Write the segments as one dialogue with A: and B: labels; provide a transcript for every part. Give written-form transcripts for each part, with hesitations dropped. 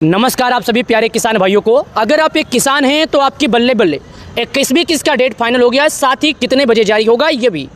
A: नमस्कार आप सभी प्यारे किसान भाइयों को। अगर आप एक किसान हैं तो आपकी बल्ले बल्ले 21वीं किस्त का डेट फाइनल हो गया है, साथ ही कितने बजे जारी होगा ये भी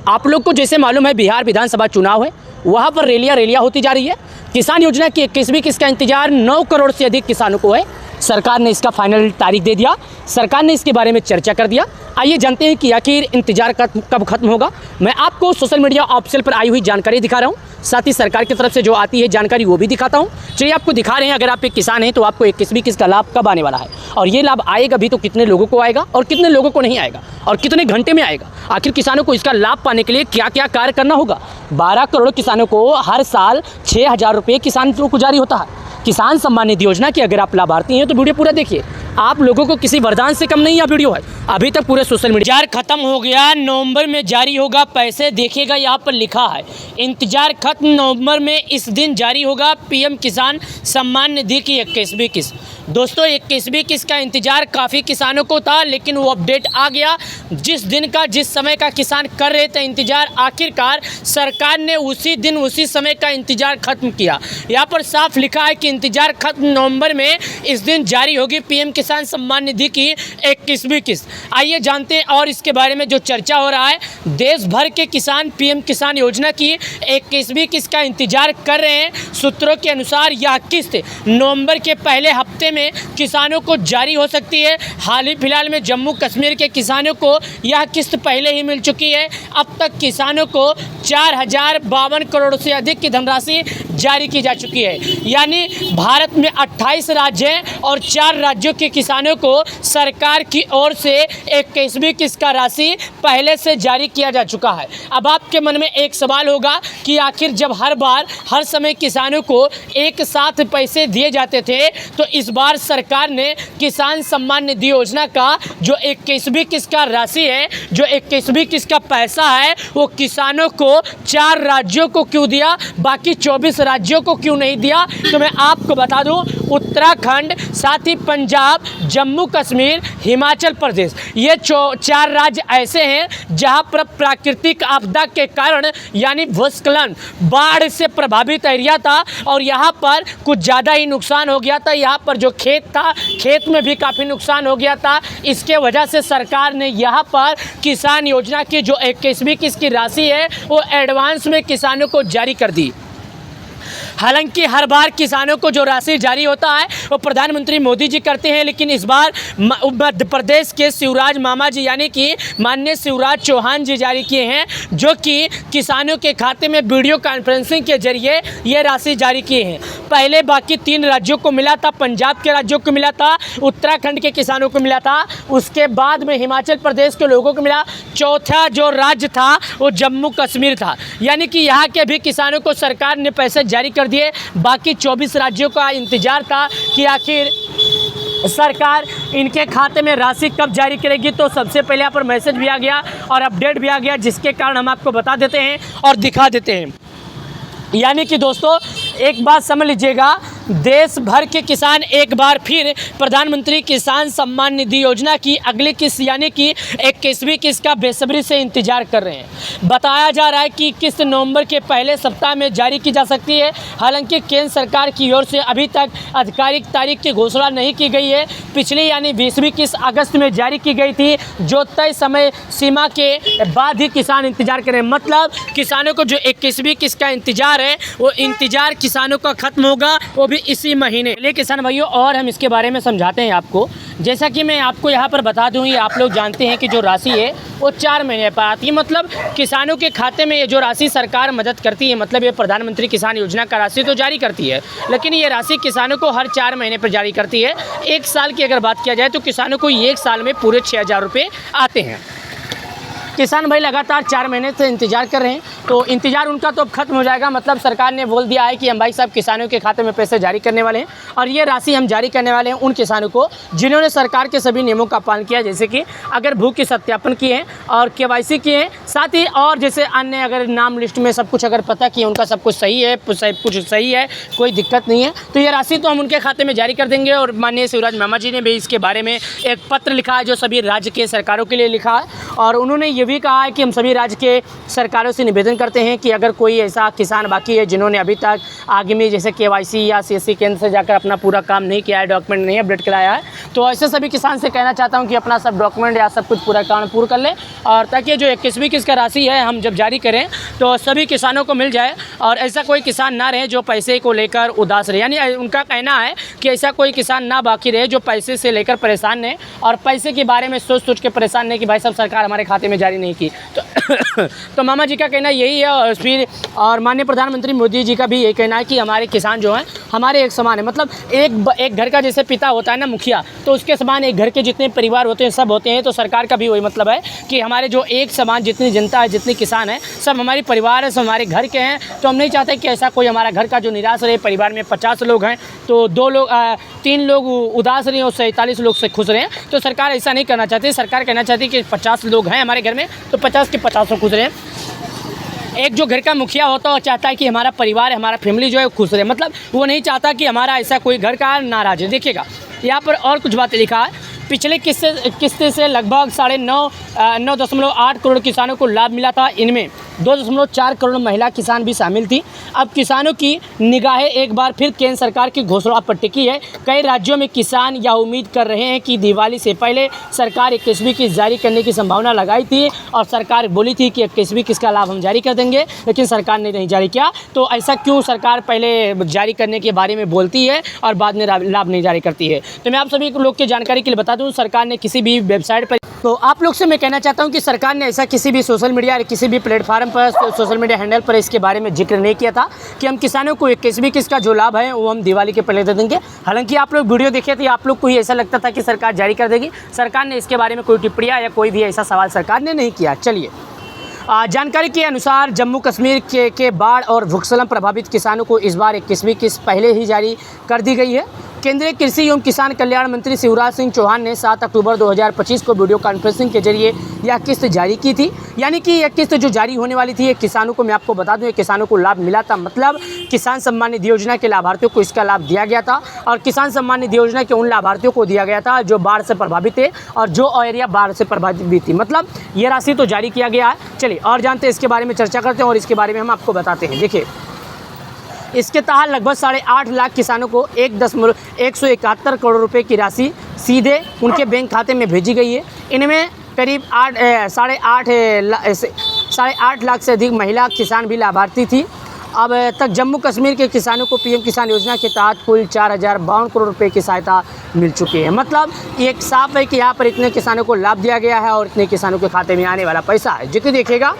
A: आप लोग को जैसे मालूम है। बिहार विधानसभा चुनाव है, वहाँ पर रैलियाँ होती जा रही है। किसान योजना की 21वीं किस्त का इंतजार 9 करोड़ से अधिक किसानों को है। सरकार ने इसका फाइनल तारीख दे दिया, सरकार ने इसके बारे में चर्चा कर दिया। आइए जानते हैं कि आखिर इंतजार कब खत्म होगा। मैं आपको सोशल मीडिया ऑफिशियल पर आई हुई जानकारी दिखा रहा हूँ, साथ ही सरकार की तरफ से जो आती है जानकारी वो भी दिखाता हूँ। चलिए आपको दिखा रहे हैं। अगर आप एक किसान हैं तो आपको 21वीं किस्त का लाभ कब आने वाला है और ये लाभ आएगा भी तो कितने लोगों को आएगा और कितने लोगों को नहीं आएगा और कितने घंटे में आएगा। आखिर किसानों को इसका लाभ पाने के लिए क्या क्या कार्य करना होगा। 12 करोड़ किसानों को हर साल 6,000 रुपये किसानों को जारी होता है। किसान सम्मान निधि योजना की अगर आप लाभार्थी हैं तो वीडियो पूरा देखिए। आप लोगों को किसी वरदान से कम नहीं यह वीडियो है। अभी तक पूरे सोशल मीडिया इंतजार खत्म हो गया, नवंबर में जारी होगा पैसे। देखिएगा यहाँ पर लिखा है इंतजार खत्म, नवंबर में इस दिन जारी होगा पीएम किसान सम्मान निधि की 21वीं किस्त। दोस्तों 21वीं किस्त का इंतजार काफ़ी किसानों को था, लेकिन वो अपडेट आ गया। जिस दिन का जिस समय का किसान कर रहे थे इंतजार, आखिरकार सरकार ने उसी दिन उसी समय का इंतजार खत्म किया। यहाँ पर साफ लिखा है कि इंतजार खत्म, नवंबर में इस दिन जारी होगी पीएम किसान सम्मान निधि की 21वीं किस्त। आइए जानते हैं और इसके बारे में जो चर्चा हो रहा है। देश भर के किसान पीएम किसान योजना की 21वीं किस्त का इंतजार कर रहे हैं। सूत्रों के अनुसार यह किस्त नवंबर के पहले हफ्ते में किसानों को जारी हो सकती है। हाल ही फिलहाल में जम्मू कश्मीर के किसानों को यह किस्त पहले ही मिल चुकी है। अब तक किसानों को 4,052 करोड़ से अधिक की धनराशि जारी की जा चुकी है। यानी भारत में 28 राज्य हैं और 4 राज्यों के किसानों को सरकार की ओर से 21वीं किस्त का राशि पहले से जारी किया जा चुका है। अब आपके मन में एक सवाल होगा कि आखिर जब हर बार हर समय किसानों को एक साथ पैसे दिए जाते थे, तो इस बार सरकार ने किसान सम्मान निधि योजना का जो 21वीं किस्त का राशि है, जो 21वीं किस्त का पैसा है, वो किसानों को 4 राज्यों को क्यों दिया, बाकी 24 राज्यों को क्यों नहीं दिया। तो मैं आपको बता दूं, उत्तराखंड, साथ ही पंजाब, जम्मू कश्मीर, हिमाचल प्रदेश, ये 4 राज्य ऐसे हैं जहां पर प्राकृतिक आपदा के कारण यानी भूस्खलन, बाढ़ से प्रभावित एरिया था और यहां पर कुछ ज़्यादा ही नुकसान हो गया था। यहां पर जो खेत था, खेत में भी काफ़ी नुकसान हो गया था। इसके वजह से सरकार ने यहां पर किसान योजना की जो 21वीं किस्त की राशि है वो एडवांस में किसानों को जारी कर दी। हालांकि हर बार किसानों को जो राशि जारी होता है वो प्रधानमंत्री मोदी जी करते हैं, लेकिन इस बार मध्य प्रदेश के शिवराज मामा जी यानी कि माननीय शिवराज चौहान जी जारी किए हैं, जो कि किसानों के खाते में वीडियो कॉन्फ्रेंसिंग के जरिए ये राशि जारी किए हैं। पहले बाकी 3 राज्यों को मिला था, पंजाब के राज्यों को मिला था, उत्तराखंड के किसानों को मिला था, उसके बाद में हिमाचल प्रदेश के लोगों को मिला। चौथा जो राज्य था वो जम्मू कश्मीर था। यानी कि यहाँ के भी किसानों को सरकार ने पैसे जारी कर दिए। बाकी 24 राज्यों का इंतजार था कि आखिर सरकार इनके खाते में राशि कब जारी करेगी। तो सबसे पहले यहाँ पर मैसेज भी आ गया और अपडेट भी आ गया, जिसके कारण हम आपको बता देते हैं और दिखा देते हैं। यानी कि दोस्तों एक बात समझ लीजिएगा, देश भर के किसान एक बार फिर प्रधानमंत्री किसान सम्मान निधि योजना की अगली किस्त यानी कि 21वीं किस्त का बेसब्री से इंतजार कर रहे हैं। बताया जा रहा है कि किस्त नवंबर के पहले सप्ताह में जारी की जा सकती है। हालांकि केंद्र सरकार की ओर से अभी तक आधिकारिक तारीख की घोषणा नहीं की गई है। पिछली यानी 20वीं किस्त अगस्त में जारी की गई थी, जो तय समय सीमा के बाद ही किसान इंतजार करें। मतलब किसानों को जो 21वीं किस्त का इंतजार है वो इंतजार किसानों का खत्म होगा, वो भी इसी महीने। चलिए किसान भाइयों और हम इसके बारे में समझाते हैं आपको। जैसा कि मैं आपको यहाँ पर बता दूँ, ये आप लोग जानते हैं कि जो राशि है वो 4 महीने पर आती है। मतलब किसानों के खाते में ये जो राशि सरकार मदद करती है, मतलब ये प्रधानमंत्री किसान योजना का राशि तो जारी करती है, लेकिन ये राशि किसानों को हर 4 महीने पर जारी करती है। 1 साल की अगर बात किया जाए तो किसानों को 1 साल में पूरे 6,000 रुपये आते हैं। किसान भाई लगातार 4 महीने से इंतजार कर रहे हैं, तो इंतजार उनका तो अब खत्म हो जाएगा। मतलब सरकार ने बोल दिया है कि हम भाई साहब किसानों के खाते में पैसे जारी करने वाले हैं और ये राशि हम जारी करने वाले हैं उन किसानों को जिन्होंने सरकार के सभी नियमों का पालन किया, जैसे कि अगर भू के सत्यापन किए हैं और KYC किए हैं, साथ ही और जैसे अन्य अगर नाम लिस्ट में सब कुछ अगर पता किए, उनका सब कुछ सही है, सब कुछ सही है, कोई दिक्कत नहीं है, तो ये राशि तो हम उनके खाते में जारी कर देंगे। और माननीय शिवराज मामा जी ने भी इसके बारे में एक पत्र लिखा है, जो सभी राज्य के सरकारों के लिए लिखा है, और उन्होंने ये भी कहा है कि हम सभी राज्य के सरकारों से निवेदन करते हैं कि अगर कोई ऐसा किसान बाकी है जिन्होंने अभी तक आगे में जैसे KYC या CSC केंद्र से जाकर अपना पूरा काम नहीं किया है, डॉक्यूमेंट नहीं अपडेट कराया है, तो ऐसे सभी किसान से कहना चाहता हूं कि अपना सब डॉक्यूमेंट या सब कुछ पूरा काम पूरा कर लें, और ताकि जो 21वीं किस्त का राशि है हम जब जारी करें तो सभी किसानों को मिल जाए, और ऐसा कोई किसान ना रहे जो पैसे को लेकर उदास रहे। यानी उनका कहना है कि ऐसा कोई किसान ना बाकी रहे जो पैसे से लेकर परेशान है और पैसे के बारे में सोच के परेशान नहीं कि भाई सब सरकार हमारे खाते में जारी नहीं की। तो मामा जी का कहना यही है, और फिर और माननीय प्रधानमंत्री मोदी जी का भी यही कहना है कि हमारे किसान जो हैं हमारे एक समान है। मतलब एक घर का जैसे पिता होता है ना मुखिया, तो उसके समान एक घर के जितने परिवार होते हैं सब होते हैं। तो सरकार का भी वही मतलब है कि हमारे जो एक समान जितनी जनता है, जितनी किसान है, सब हमारी परिवार है, सब हमारे घर के हैं। तो हम नहीं चाहते कि ऐसा कोई हमारा घर का जो निराश रहे, परिवार में 50 लोग हैं तो 3 लोग उदास रहे और 47 लोग से खुश रहे। तो सरकार ऐसा नहीं करना चाहती। सरकार कहना चाहती है कि 50 लोग हैं हमारे घर में तो 50 के 50 खुश रहे। एक जो घर का मुखिया होता है वो चाहता है कि हमारा परिवार, हमारा फैमिली जो है खुश रहे। मतलब वो नहीं चाहता कि हमारा ऐसा कोई घर का नाराज है। देखिएगा यहाँ पर और कुछ बातें लिखा है। पिछले किस्त से लगभग 9.8 करोड़ किसानों को लाभ मिला था। इनमें 2.4 करोड़ महिला किसान भी शामिल थी। अब किसानों की निगाहें एक बार फिर केंद्र सरकार की घोषणा पर टिकी है। कई राज्यों में किसान यह उम्मीद कर रहे हैं कि दिवाली से पहले सरकार 21वीं किस्त जारी करने की संभावना लगाई थी, और सरकार बोली थी कि 21वीं किस्त का लाभ हम जारी कर देंगे, लेकिन सरकार ने नहीं जारी किया। तो ऐसा क्यों सरकार पहले जारी करने के बारे में बोलती है और बाद में लाभ नहीं जारी करती है? तो मैं आप सभी लोग की जानकारी के लिए बता दूं, सरकार ने किसी भी वेबसाइट पर, तो आप लोग से मैं कहना चाहता हूं कि सरकार ने ऐसा किसी भी सोशल मीडिया या किसी भी प्लेटफार्म पर, सोशल मीडिया हैंडल पर इसके बारे में जिक्र नहीं किया था कि हम किसानों को 21वीं किस्त का जो लाभ है वो हम दिवाली के पहले दे देंगे। हालांकि आप लोग वीडियो देखे थे, आप लोग को ही ऐसा लगता था कि सरकार जारी कर देगी। सरकार ने इसके बारे में कोई टिप्पणियाँ या कोई भी ऐसा सवाल सरकार ने नहीं किया। चलिए जानकारी के अनुसार जम्मू कश्मीर के बाढ़ और भूस्खलन प्रभावित किसानों को इस बार 21वीं किस्त पहले ही जारी कर दी गई है। केंद्रीय कृषि एवं किसान कल्याण मंत्री शिवराज सिंह चौहान ने 7 अक्टूबर 2025 को वीडियो कॉन्फ्रेंसिंग के जरिए यह किस्त जारी की थी। यानी कि यह किस्त जो जारी होने वाली थी, ये किसानों को, मैं आपको बता दूं, किसानों को लाभ मिला था। मतलब किसान सम्मान निधि योजना के लाभार्थियों को इसका लाभ दिया गया था, और किसान सम्मान निधि योजना के उन लाभार्थियों को दिया गया था जो बाढ़ से प्रभावित थे और जो एरिया बाढ़ से प्रभावित भी थी। मतलब ये राशि तो जारी किया गया है। चलिए और जानते हैं, इसके बारे में चर्चा करते हैं और इसके बारे में हम आपको बताते हैं। देखिए, इसके तहत लगभग 8.5 लाख किसानों को 171 करोड़ रुपए की राशि सीधे उनके बैंक खाते में भेजी गई है। इनमें करीब 8.5 लाख से अधिक महिला किसान भी लाभार्थी थी। अब तक जम्मू कश्मीर के किसानों को PM किसान योजना के तहत कुल 4,052 करोड़ रुपए की सहायता मिल चुकी है। मतलब एक साफ है कि यहाँ पर इतने किसानों को लाभ दिया गया है और इतने किसानों के खाते में आने वाला पैसा है, जितनी देखिएगा।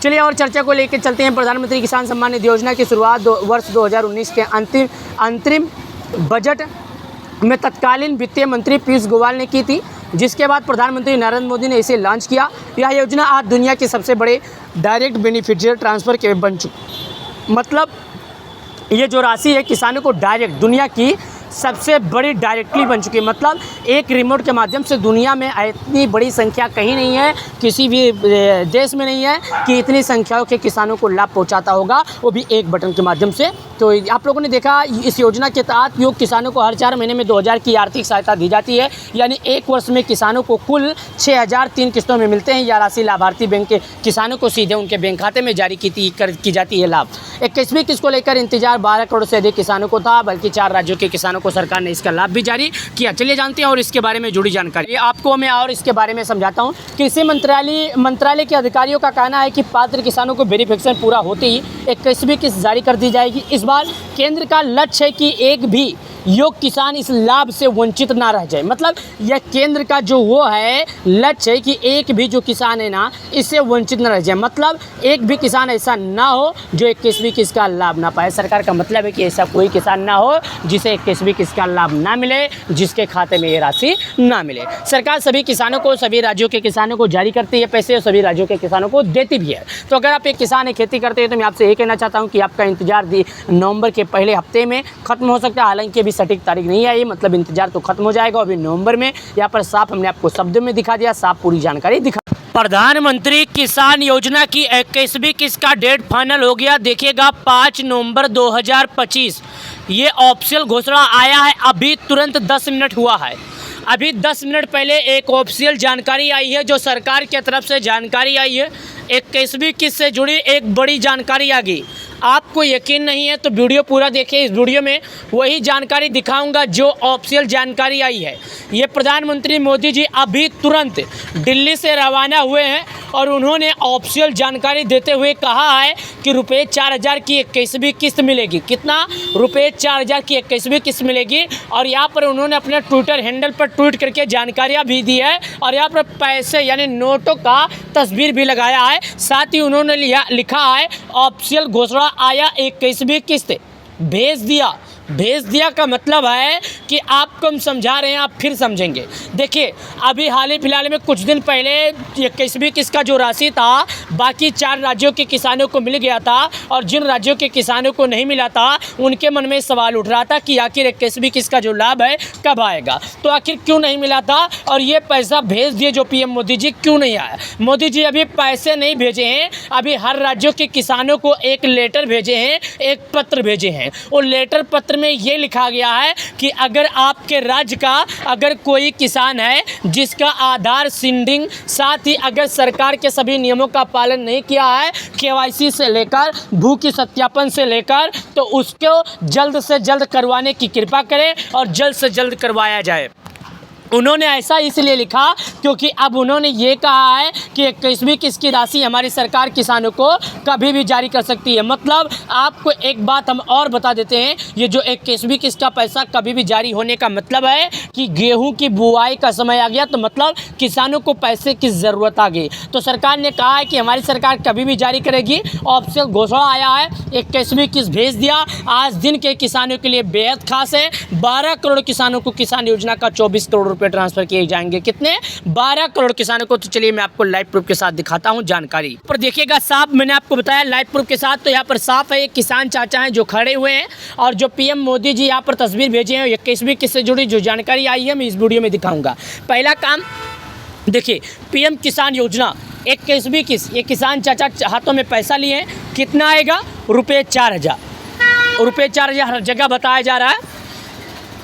A: चलिए और चर्चा को लेकर चलते हैं। प्रधानमंत्री किसान सम्मान निधि योजना की शुरुआत वर्ष 2019 के अंतरिम बजट में तत्कालीन वित्तीय मंत्री पीयूष गोयल ने की थी, जिसके बाद प्रधानमंत्री नरेंद्र मोदी ने इसे लॉन्च किया। यह योजना आज दुनिया के सबसे बड़े डायरेक्ट बेनिफिशियरी ट्रांसफ़र के बन चुकी। मतलब ये जो राशि है किसानों को डायरेक्ट दुनिया की सबसे बड़ी डायरेक्टली बन चुकी है। मतलब एक रिमोट के माध्यम से दुनिया में इतनी बड़ी संख्या कहीं नहीं है, किसी भी देश में नहीं है कि इतनी संख्याओं के किसानों को लाभ पहुंचाता होगा, वो भी एक बटन के माध्यम से। तो आप लोगों ने देखा, इस योजना के तहत योग किसानों को हर 4 महीने में 2,000 की आर्थिक सहायता दी जाती है। यानी एक वर्ष में किसानों को कुल 6,003 किस्तों में मिलते हैं। यह राशि लाभार्थी बैंक के किसानों को सीधे उनके बैंक खाते में जारी की जाती है लाभ। 21वीं किस्त को लेकर इंतजार 12 करोड़ से अधिक किसानों को था, बल्कि 4 राज्यों के किसानों को सरकार ने इसका लाभ भी जारी किया। चलिए जानते हैं और इसके बारे में जुड़ी जानकारी आपको मैं और इसके बारे में समझाता हूँ। कृषि मंत्रालय के अधिकारियों का कहना है कि पात्र किसानों को वेरिफिकेशन पूरा होते ही 21वीं किस्त जारी कर दी जाएगी। इस बार केंद्र का लक्ष्य है कि एक भी योग्य किसान इस लाभ से वंचित ना रह जाए। मतलब यह केंद्र का जो वो है लक्ष्य है कि एक भी जो किसान है ना, इससे वंचित न रह जाए। मतलब एक भी किसान ऐसा ना हो जो 21वीं किस्त का लाभ ना पाए। सरकार का मतलब है कि ऐसा कोई किसान ना हो जिसे 21वीं किस्त का लाभ ना मिले, जिसके खाते में ये राशि ना मिले। सरकार सभी किसानों को, सभी राज्यों के किसानों को जारी करती है पैसे और सभी राज्यों के किसानों को देती भी है। तो अगर आप एक किसान है, खेती करते हैं, तो मैं आपसे ये कहना चाहता हूँ कि आपका इंतजार नवंबर के पहले हफ्ते में खत्म हो सकता है। हालांकि अभी सटीक तारीख नहीं आई, मतलब इंतजार तो खत्म हो जाएगा अभी नवंबर में। यहाँ पर साफ हमने आपको शब्दों में दिखा दिया, साफ पूरी जानकारी दिखा। प्रधानमंत्री किसान योजना की 21वीं किस्त का डेट फाइनल हो गया। देखिएगा 5 नवंबर 2025 ये ऑफिशियल घोषणा आया है। अभी तुरंत 10 मिनट हुआ है। अभी 10 मिनट पहले एक ऑफिशियल जानकारी आई है, जो सरकार की तरफ से जानकारी आई है। 21वीं किस्त से जुड़ी एक बड़ी जानकारी आ गई। आपको यकीन नहीं है तो वीडियो पूरा देखें। इस वीडियो में वही जानकारी दिखाऊंगा जो ऑफिशियल जानकारी आई है। ये प्रधानमंत्री मोदी जी अभी तुरंत दिल्ली से रवाना हुए हैं और उन्होंने ऑफिशियल जानकारी देते हुए कहा है कि रुपये 4000 की 21वीं किस्त मिलेगी। कितना? रुपये 4000 की 21वीं किस्त मिलेगी। और यहाँ पर उन्होंने अपने ट्विटर हैंडल पर ट्वीट करके जानकारियाँ भी दी है और यहाँ पर पैसे यानी नोटों का तस्वीर भी लगाया है। साथ ही उन्होंने लिखा है ऑफिशियल घोषणा आया 21वीं किस्त भेज दिया का मतलब है कि आपको हम समझा रहे हैं, आप फिर समझेंगे। देखिए, अभी हाल ही फिलहाल में कुछ दिन पहले 21वीं किस्त का जो राशि था बाकी 4 राज्यों के किसानों को मिल गया था और जिन राज्यों के किसानों को नहीं मिला था उनके मन में सवाल उठ रहा था कि आखिर 21वीं किस्त का जो लाभ है कब आएगा। तो आखिर क्यों नहीं मिला था और ये पैसा भेज दिए जो पीएम मोदी जी क्यों नहीं आया? मोदी जी अभी पैसे नहीं भेजे हैं, अभी हर राज्यों के किसानों को एक लेटर भेजे हैं, एक पत्र भेजे हैं। और लेटर पत्र में ये लिखा गया है कि अगर आपके राज्य का अगर कोई किसान है जिसका आधार सीडिंग, साथ ही अगर सरकार के सभी नियमों का पालन नहीं किया है, केवाईसी से लेकर भू की सत्यापन से लेकर, तो उसको जल्द से जल्द करवाने की कृपा करें और जल्द से जल्द करवाया जाए। उन्होंने ऐसा इसलिए लिखा क्योंकि अब उन्होंने ये कहा है कि 21वीं किस्त की राशि हमारी सरकार किसानों को कभी भी जारी कर सकती है। मतलब आपको एक बात हम और बता देते हैं, ये जो 21वीं किस्त का पैसा कभी भी जारी होने का मतलब है कि गेहूं की बुआई का समय आ गया, तो मतलब किसानों को पैसे की ज़रूरत आ गई। तो सरकार ने कहा है कि हमारी सरकार कभी भी जारी करेगी। ऑफिशियल घोषणा आया है, 21वीं किस्त भेज दिया। आज दिन के किसानों के लिए बेहद खास है। 12 करोड़ किसानों को किसान योजना का 24 करोड़ रुपए ट्रांसफर किए जाएंगे। कितने? 12 करोड़ किसानों को। तो चलिए मैं आपको लाइव प्रूफ के साथ दिखाता हूं जानकारी। पर देखिएगा साफ, मैंने आपको बताया लाइव प्रूफ के साथ, तो यहाँ पर साफ है। एक किसान चाचा हैं जो खड़े हुए हैं और जो पीएम मोदी जी यहाँ पर तस्वीर भेजे हैं 21वीं किस्त से जुड़ी जो जानकारी आई है मैं इस वीडियो में दिखाऊंगा। पहला काम देखिए, पीएम किसान योजना 21वीं किस्त, ये किसान चाचा हाथों में पैसा लिए हैं। कितना आएगा? रुपये 4000। रुपये 4000 हर जगह बताया जा रहा है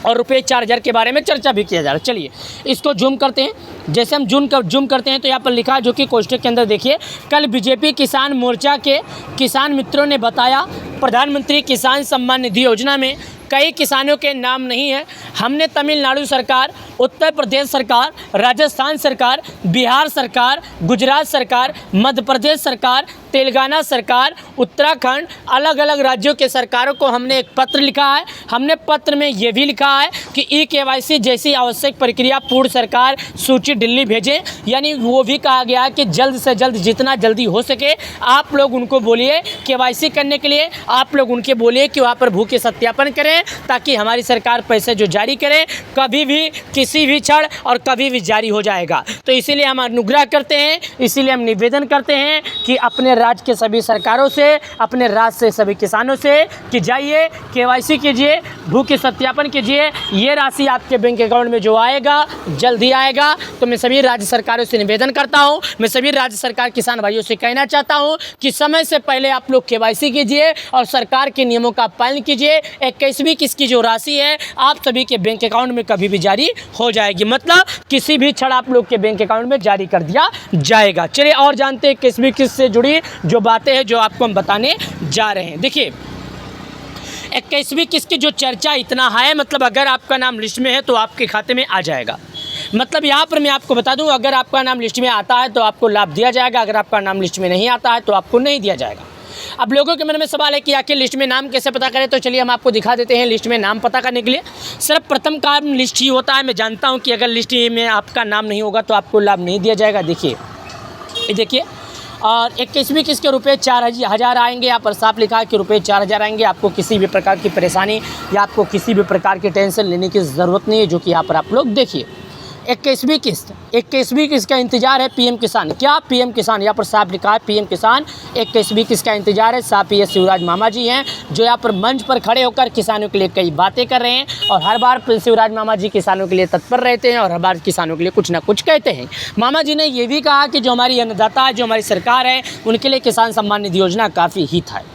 A: और रुपये 4000 के बारे में चर्चा भी किया जा रहा है। चलिए इसको जूम करते हैं। जैसे हम जूम करते हैं तो यहाँ पर लिखा है, जो कि कोष्ठक के अंदर देखिए, कल बीजेपी किसान मोर्चा के किसान मित्रों ने बताया प्रधानमंत्री किसान सम्मान निधि योजना में कई किसानों के नाम नहीं है। हमने तमिलनाडु सरकार, उत्तर प्रदेश सरकार, राजस्थान सरकार, बिहार सरकार, गुजरात सरकार, मध्य प्रदेश सरकार, तेलंगाना सरकार, उत्तराखंड, अलग अलग राज्यों के सरकारों को हमने एक पत्र लिखा है। हमने पत्र में ये भी लिखा है कि ई-केवाईसी जैसी आवश्यक प्रक्रिया पूर्ण सरकार सूची दिल्ली भेजें। यानी वो भी कहा गया है कि जल्द से जल्द, जितना जल्दी हो सके आप लोग उनको बोलिए केवाईसी करने के लिए, आप लोग उनके बोलिए कि वहाँ पर भू के सत्यापन करें ताकि हमारी सरकार पैसे जो जारी करे कभी भी किसी भी क्षण और कभी भी जारी हो जाएगा। तो इसीलिए हम अनुग्रह करते हैं, इसीलिए हम निवेदन करते हैं कि अपने राज्य के सभी सरकारों से, अपने राज्य से सभी किसानों से कि जाइए केवाईसी कीजिए, भू के सत्यापन कीजिए। ये राशि आपके बैंक अकाउंट में जो आएगा जल्द ही आएगा। तो मैं सभी राज्य सरकारों से निवेदन करता हूँ, मैं सभी राज्य सरकार किसान भाइयों से कहना चाहता हूँ कि समय से पहले आप लोग केवाईसी कीजिए और सरकार के नियमों का पालन कीजिए। 21वीं किस्त की जो राशि है आप सभी के बैंक अकाउंट में कभी भी जारी हो जाएगी। मतलब किसी भी क्षण आप लोग के बैंक अकाउंट में जारी कर दिया जाएगा। चलिए और जानते हैं 21वीं किस्त से जुड़ी जो बातें हैं जो आपको हम बताने जा रहे हैं। देखिए 21वीं किस्त की जो चर्चा इतना है, मतलब अगर आपका नाम लिस्ट में है तो आपके खाते में आ जाएगा। मतलब यहाँ पर मैं आपको बता दूं, अगर आपका नाम लिस्ट में आता है तो आपको लाभ दिया जाएगा, अगर आपका नाम लिस्ट में नहीं आता है तो आपको नहीं दिया जाएगा। अब लोगों के मन में सवाल है कि आखिर लिस्ट में नाम कैसे पता करें, तो चलिए हम आपको दिखा देते हैं। लिस्ट में नाम पता करने के लिए सिर्फ प्रथम काम लिस्ट ही होता है। मैं जानता हूँ कि अगर लिस्ट में आपका नाम नहीं होगा तो आपको लाभ नहीं दिया जाएगा। देखिए और 21वीं किस्त के रुपये 4000 आएंगे। यहाँ पर साफ लिखा है कि रुपये 4000 आएंगे। आपको किसी भी प्रकार की परेशानी या आपको किसी भी प्रकार की टेंशन लेने की ज़रूरत नहीं है, जो कि यहाँ पर आप लोग देखिए 21वीं किस्त का इंतजार है पीएम किसान। क्या पीएम किसान? यहाँ पर साफ लिखा है पीएम किसान 21वीं किस्त का इंतजार है। साफ ये शिवराज मामा जी हैं जो यहाँ पर मंच पर खड़े होकर किसानों के लिए कई बातें कर रहे हैं और हर बार शिवराज मामा जी किसानों के लिए तत्पर रहते हैं और हर बार किसानों के लिए कुछ ना कुछ कहते हैं। मामा जी ने ये भी कहा कि जो हमारी अन्नदाता है, जो हमारी सरकार है, उनके लिए किसान सम्मान निधि योजना काफ़ी हित है।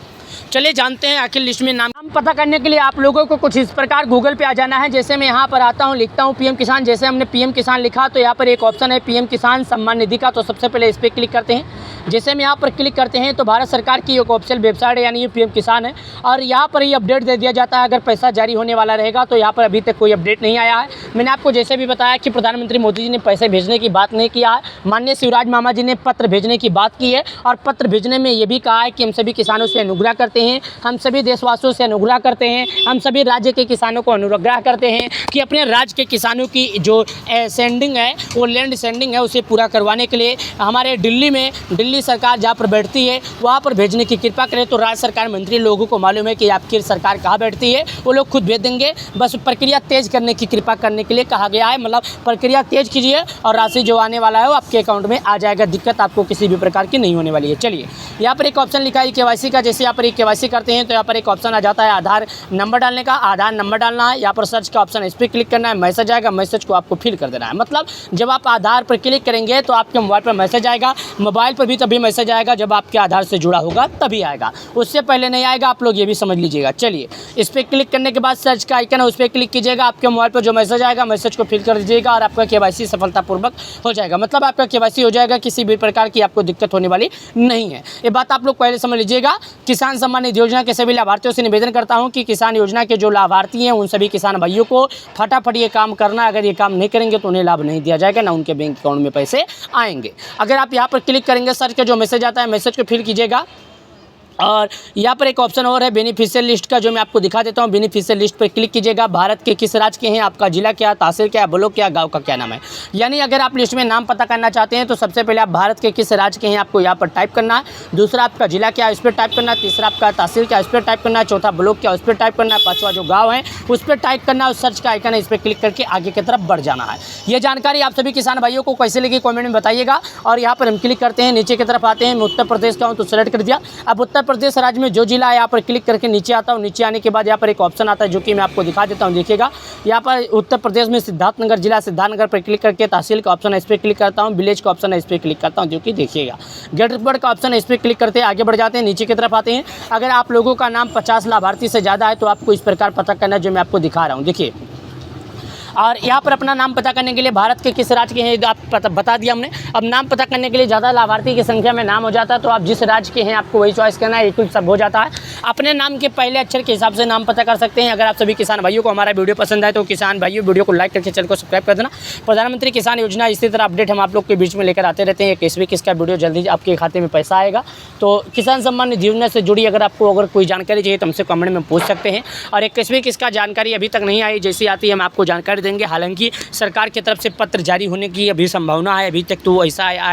A: चलिए जानते हैं आखिर लिस्ट में नाम पता करने के लिए आप लोगों को कुछ इस प्रकार गूगल पे आ जाना है। जैसे मैं यहाँ पर आता हूँ, लिखता हूँ पीएम किसान। जैसे हमने पीएम किसान लिखा तो यहाँ पर एक ऑप्शन है पीएम किसान सम्मान निधि का, तो सबसे पहले इस पर क्लिक करते हैं। जैसे हम यहाँ पर क्लिक करते हैं तो भारत सरकार की एक ऑफिशियल वेबसाइट है, यानी ये पीएम किसान है, और यहाँ पर ये अपडेट दे दिया जाता है अगर पैसा जारी होने वाला रहेगा। तो यहाँ पर अभी तक कोई अपडेट नहीं आया है। मैंने आपको जैसे भी बताया कि प्रधानमंत्री मोदी जी ने पैसे भेजने की बात नहीं किया है, माननीय शिवराज मामा जी ने पत्र भेजने की बात की है, और पत्र भेजने में ये भी कहा है कि हम सभी किसानों से अनुग्रह करते हैं, हम सभी देशवासियों से अनुग्रह करते हैं, हम सभी राज्य के किसानों को अनुग्रह करते हैं कि अपने राज्य के किसानों की जो सेंडिंग है, वो लैंड सेंडिंग है, उसे पूरा करवाने के लिए हमारे दिल्ली सरकार जहाँ पर बैठती है वहाँ पर भेजने की कृपा करें। तो राज्य सरकार मंत्री लोगों को मालूम है कि आपकी सरकार कहाँ बैठती है, वो लोग खुद भेज देंगे। बस प्रक्रिया तेज करने की कृपा करने के लिए कहा गया है, मतलब प्रक्रिया तेज कीजिए और राशि जो आने वाला है वो आपके अकाउंट में आ जाएगा। दिक्कत आपको किसी भी प्रकार की नहीं होने वाली है। चलिए, यहाँ पर एक ऑप्शन लिखा है KYC का। जैसे यहाँ पर KYC करते हैं तो यहाँ पर एक ऑप्शन आ जाता है आधार नंबर डालने का। आधार नंबर डालना है, यहाँ पर सर्च का ऑप्शन, इस पर क्लिक करना है, मैसेज आएगा, मैसेज को आपको फिल कर देना है। मतलब जब आप आधार पर क्लिक करेंगे तो आपके मोबाइल पर मैसेज आएगा, मोबाइल पर भी तभी मैसेज आएगा जब आपके आधार से जुड़ा होगा तभी आएगा, उससे पहले नहीं आएगा। आप लोग ये भी समझ लीजिएगा। चलिए, इस पर क्लिक करने के बाद सर्च का आइकन है, उस पर क्लिक कीजिएगा, आपके मोबाइल पर जो मैसेज आएगा मैसेज को फिल कर दीजिएगा और आपका KYC सफलतापूर्वक हो जाएगा। मतलब आपका KYC हो जाएगा, किसी भी प्रकार की आपको दिक्कत होने वाली नहीं है। ये बात आप लोग पहले समझ लीजिएगा। किसान सम्मान निधि योजना के सभी लाभार्थियों से निवेदन करता हूँ कि किसान योजना के जो लाभार्थी हैं उन सभी किसान भाइयों को फटाफट ये काम करना है। अगर ये काम नहीं करेंगे तो उन्हें लाभ नहीं दिया जाएगा, ना उनके बैंक अकाउंट में पैसे आएंगे। अगर आप यहाँ पर क्लिक करेंगे, सर्च का जो मैसेज आता है मैसेज को फिल कीजिएगा, और यहाँ पर एक ऑप्शन और है बेनिफिशियल लिस्ट का, जो मैं आपको दिखा देता हूँ। बेनिफिशियल लिस्ट पर क्लिक कीजिएगा। भारत के किस राज्य के हैं, आपका जिला क्या, तहसील क्या, ब्लॉक क्या, गांव का क्या नाम है। यानी अगर आप लिस्ट में नाम पता करना चाहते हैं तो सबसे पहले आप भारत के किस राज्य के हैं आपको यहाँ पर टाइप करना है, दूसरा आपका जिला क्या है उस पर टाइप करना है, तीसरा आपका तहसील क्या उस पर टाइप करना है, चौथा ब्लॉक क्या उस पर टाइप करना है, पाँचवा जो गाँव है उस पर टाइप करना है, उस सर्च का आइकन है इस पर क्लिक करके आगे की तरफ बढ़ जाना है। ये जानकारी आप सभी किसान भाइयों को कैसे लगी कमेंट में बताइएगा। और यहाँ पर हम क्लिक करते हैं, नीचे की तरफ आते हैं। मैं उत्तर प्रदेश का हूँ तो सेलेक्ट कर दिया। अब उत्तर प्रदेश राज्य में जो जिला है यहाँ पर क्लिक करके नीचे आता हूँ। नीचे आने के बाद यहाँ पर एक ऑप्शन आता है जो कि मैं आपको दिखा देता हूँ। देखिएगा, यहाँ पर उत्तर प्रदेश में सिद्धार्थनगर जिला, सिद्धार्थनगर पर क्लिक करके तहसील का ऑप्शन है इस पर क्लिक करता हूँ, विलेज का ऑप्शन है इस पर क्लिक करता हूँ, जो कि देखिएगा गढ़बड़ का ऑप्शन है इस पर क्लिक करते हैं, आगे बढ़ जाते हैं, नीचे की तरफ आते हैं। अगर आप लोगों का नाम 50 लाभार्थी से ज़्यादा है तो आपको इस प्रकार पता करना है जो मैं आपको दिखा रहा हूँ। देखिए, और यहाँ पर अपना नाम पता करने के लिए भारत के किस राज्य के हैं आप बता दिया हमने। अब नाम पता करने के लिए ज़्यादा लाभार्थी की संख्या में नाम हो जाता है तो आप जिस राज्य के हैं आपको वही चॉइस करना है, एक सब हो जाता है। अपने नाम के पहले अक्षर के हिसाब से नाम पता कर सकते हैं। अगर आप सभी किसान भाइयों को हमारा वीडियो पसंद आए तो किसान भाइयों वीडियो को लाइक करके चैनल को सब्सक्राइब कर देना। प्रधानमंत्री किसान योजना इसी तरह अपडेट हम आप लोग के बीच में लेकर आते रहते हैं। किसका वीडियो जल्दी आपके खाते में पैसा आएगा। तो किसान सम्मान निधि योजना से जुड़ी अगर कोई जानकारी चाहिए तो हमसे कमेंट में पूछ सकते हैं। और एक किसका जानकारी अभी तक नहीं आई, जैसी आती है हम आपको जानकारी देंगे। हालांकि सरकार की तरफ से पत्र जारी होने की अभी संभावना है, अभी तक तो ऐसा आया